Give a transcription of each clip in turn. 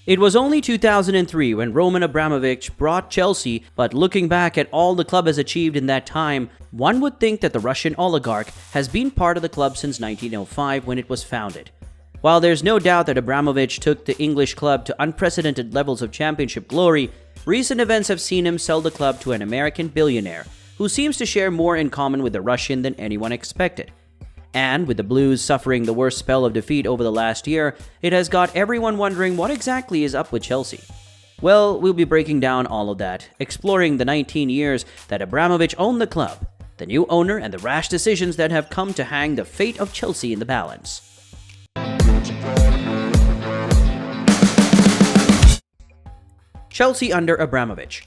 It was only 2003 when Roman Abramovich brought Chelsea, but looking back at all the club has achieved in that time, one would think that the Russian oligarch has been part of the club since 1905 when it was founded. While there's no doubt that Abramovich took the English club to unprecedented levels of championship glory, recent events have seen him sell the club to an American billionaire who seems to share more in common with the Russian than anyone expected. And with the Blues suffering the worst spell of defeat over the last year, it has got everyone wondering what exactly is up with Chelsea. Well, we'll be breaking down all of that, exploring the 19 years that Abramovich owned the club, the new owner, and the rash decisions that have come to hang the fate of Chelsea in the balance. Chelsea under Abramovich.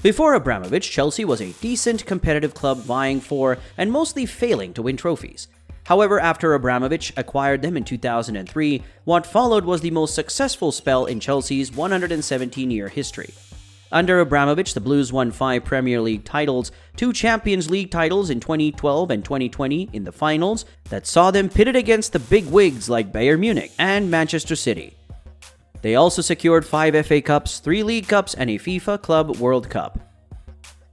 Before Abramovich, Chelsea was a decent competitive club vying for and mostly failing to win trophies. However, after Abramovich acquired them in 2003, what followed was the most successful spell in Chelsea's 117-year history. Under Abramovich, the Blues won 5 Premier League titles, 2 Champions League titles in 2012 and 2020 in the finals that saw them pitted against the big wigs like Bayern Munich and Manchester City. They also secured 5 FA Cups, 3 League Cups, and a FIFA Club World Cup.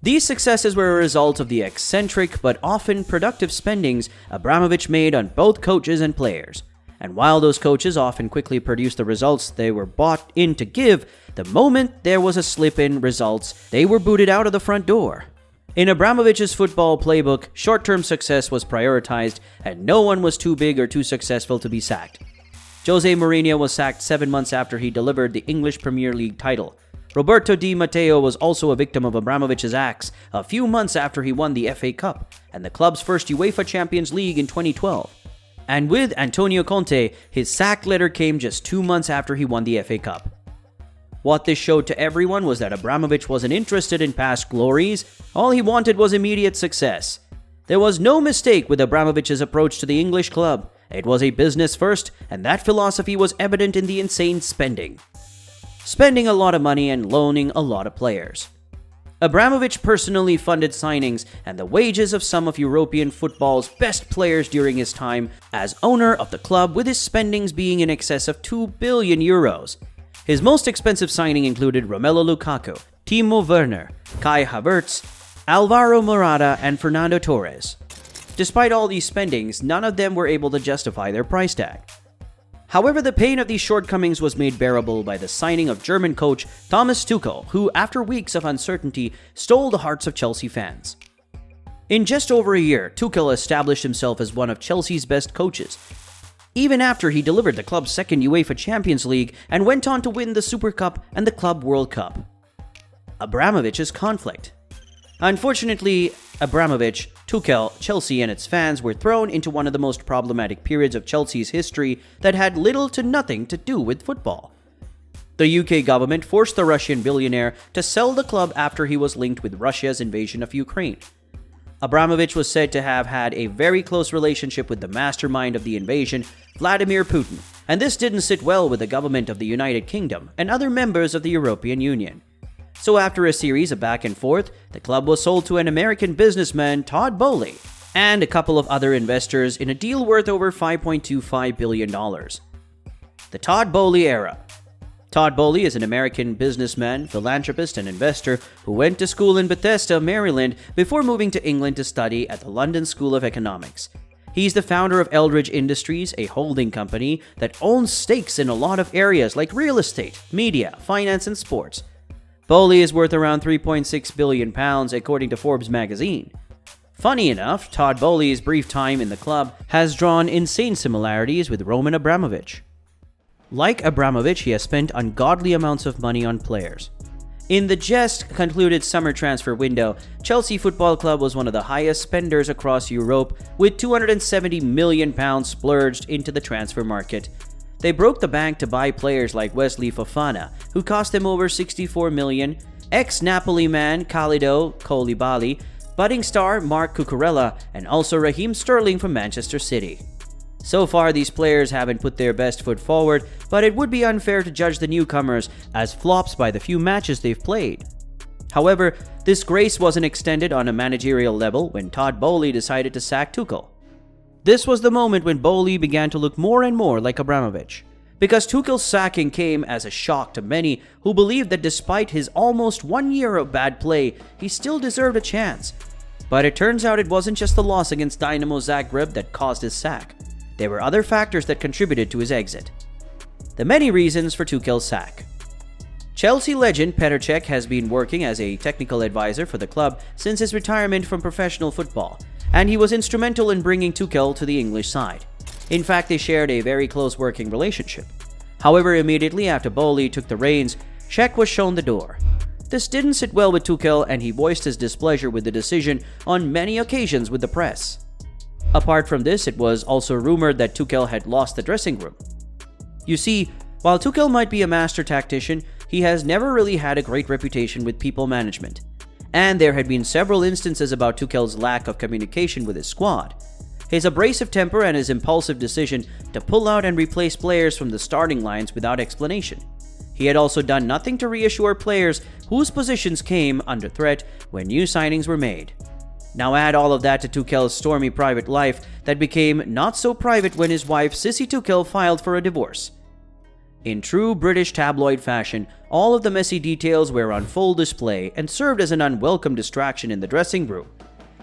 These successes were a result of the eccentric but often productive spendings Abramovich made on both coaches and players. And while those coaches often quickly produced the results they were bought in to give, the moment there was a slip in results, they were booted out of the front door. In Abramovich's football playbook, short-term success was prioritized and no one was too big or too successful to be sacked. Jose Mourinho was sacked 7 months after he delivered the English Premier League title. Roberto Di Matteo was also a victim of Abramovich's axe a few months after he won the FA Cup and the club's first UEFA Champions League in 2012. And with Antonio Conte, his sack letter came just 2 months after he won the FA Cup. What this showed to everyone was that Abramovich wasn't interested in past glories, all he wanted was immediate success. There was no mistake with Abramovich's approach to the English club. It was a business first, and that philosophy was evident in the insane spending. Spending a lot of money and loaning a lot of players. Abramovich personally funded signings and the wages of some of European football's best players during his time as owner of the club, with his spendings being in excess of 2 billion euros. His most expensive signing included Romelu Lukaku, Timo Werner, Kai Havertz, Alvaro Morata, and Fernando Torres. Despite all these spendings, none of them were able to justify their price tag. However, the pain of these shortcomings was made bearable by the signing of German coach Thomas Tuchel, who, after weeks of uncertainty, stole the hearts of Chelsea fans. In just over a year, Tuchel established himself as one of Chelsea's best coaches, even after he delivered the club's second UEFA Champions League and went on to win the Super Cup and the Club World Cup. Abramovich's conflict. Unfortunately, Abramovich, Tuchel, Chelsea, and its fans were thrown into one of the most problematic periods of Chelsea's history that had little to nothing to do with football. The UK government forced the Russian billionaire to sell the club after he was linked with Russia's invasion of Ukraine. Abramovich was said to have had a very close relationship with the mastermind of the invasion, Vladimir Putin, and this didn't sit well with the government of the United Kingdom and other members of the European Union. So after a series of back and forth, the club was sold to an American businessman, Todd Boehly, and a couple of other investors in a deal worth over $5.25 billion. The Todd Boehly era. Todd Boehly is an American businessman, philanthropist, and investor who went to school in Bethesda, Maryland, before moving to England to study at the London School of Economics. He's the founder of Eldridge Industries, a holding company that owns stakes in a lot of areas like real estate, media, finance, and sports. Boehly is worth around £3.6 billion according to Forbes magazine. Funny enough, Todd Boehly's brief time in the club has drawn insane similarities with Roman Abramovich. Like Abramovich, he has spent ungodly amounts of money on players. In the just concluded summer transfer window, Chelsea Football Club was one of the highest spenders across Europe, with £270 million splurged into the transfer market. They broke the bank to buy players like Wesley Fofana, who cost them over $64 million, ex-Napoli man Kalidou Koulibaly, budding star Marc Cucurella, and also Raheem Sterling from Manchester City. So far, these players haven't put their best foot forward, but it would be unfair to judge the newcomers as flops by the few matches they've played. However, this grace wasn't extended on a managerial level when Todd Boehly decided to sack Tuchel. This was the moment when Boehly began to look more and more like Abramovich. because Tuchel's sacking came as a shock to many who believed that despite his almost 1 year of bad play, he still deserved a chance. But it turns out it wasn't just the loss against Dynamo Zagreb that caused his sack. There were other factors that contributed to his exit. The many reasons for Tuchel's sack. Chelsea legend Petr Cech has been working as a technical advisor for the club since his retirement from professional football, and he was instrumental in bringing Tuchel to the English side. In fact, they shared a very close working relationship. However, immediately after Boehly took the reins, Cech was shown the door. This didn't sit well with Tuchel, and he voiced his displeasure with the decision on many occasions with the press. Apart from this, it was also rumored that Tuchel had lost the dressing room. You see, while Tuchel might be a master tactician, he has never really had a great reputation with people management. And there had been several instances about Tuchel's lack of communication with his squad. His abrasive temper and his impulsive decision to pull out and replace players from the starting lines without explanation. He had also done nothing to reassure players whose positions came under threat when new signings were made. Now add all of that to Tuchel's stormy private life that became not so private when his wife Sissy Tuchel filed for a divorce. In true British tabloid fashion, all of the messy details were on full display and served as an unwelcome distraction in the dressing room.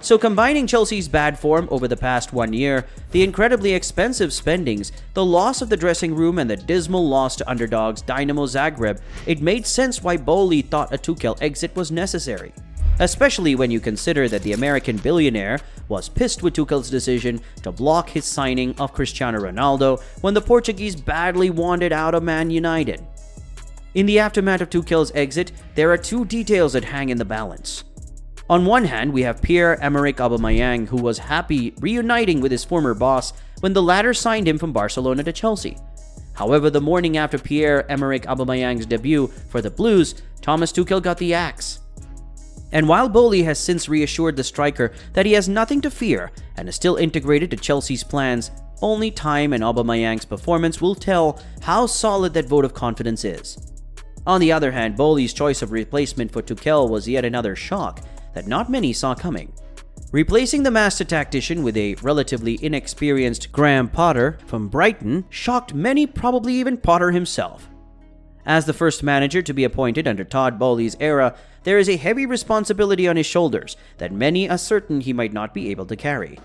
So combining Chelsea's bad form over the past 1 year, the incredibly expensive spendings, the loss of the dressing room, and the dismal loss to underdogs Dynamo Zagreb, it made sense why Boehly thought a Tuchel exit was necessary. Especially when you consider that the American billionaire was pissed with Tuchel's decision to block his signing of Cristiano Ronaldo when the Portuguese badly wanted out of Man United. In the aftermath of Tuchel's exit, there are two details that hang in the balance. On one hand, we have Pierre-Emerick Aubameyang, who was happy reuniting with his former boss when the latter signed him from Barcelona to Chelsea. However, the morning after Pierre-Emerick Aubameyang's debut for the Blues, Thomas Tuchel got the axe. And while Boehly has since reassured the striker that he has nothing to fear and is still integrated to Chelsea's plans, only time and Aubameyang's performance will tell how solid that vote of confidence is. On the other hand, Boehly's choice of replacement for Tuchel was yet another shock that not many saw coming. Replacing the master tactician with a relatively inexperienced Graham Potter from Brighton shocked many, probably even Potter himself. As the first manager to be appointed under Todd Boehly's era, there is a heavy responsibility on his shoulders that many are certain he might not be able to carry.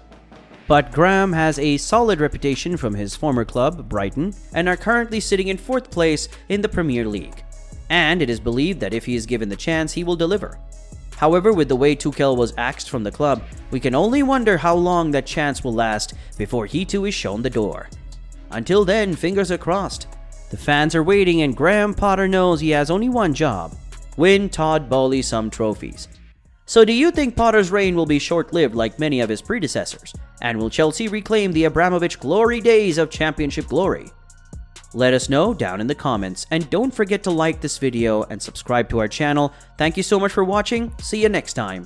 But Graham has a solid reputation from his former club, Brighton, and are currently sitting in 4th place in the Premier League. And it is believed that if he is given the chance, he will deliver. However, with the way Tuchel was axed from the club, we can only wonder how long that chance will last before he too is shown the door. Until then, fingers are crossed. The fans are waiting, and Graham Potter knows he has only one job: win Todd Boehly some trophies. So do you think Potter's reign will be short-lived like many of his predecessors? And will Chelsea reclaim the Abramovich glory days of championship glory? Let us know down in the comments, and don't forget to like this video and subscribe to our channel. Thank you so much for watching. See you next time.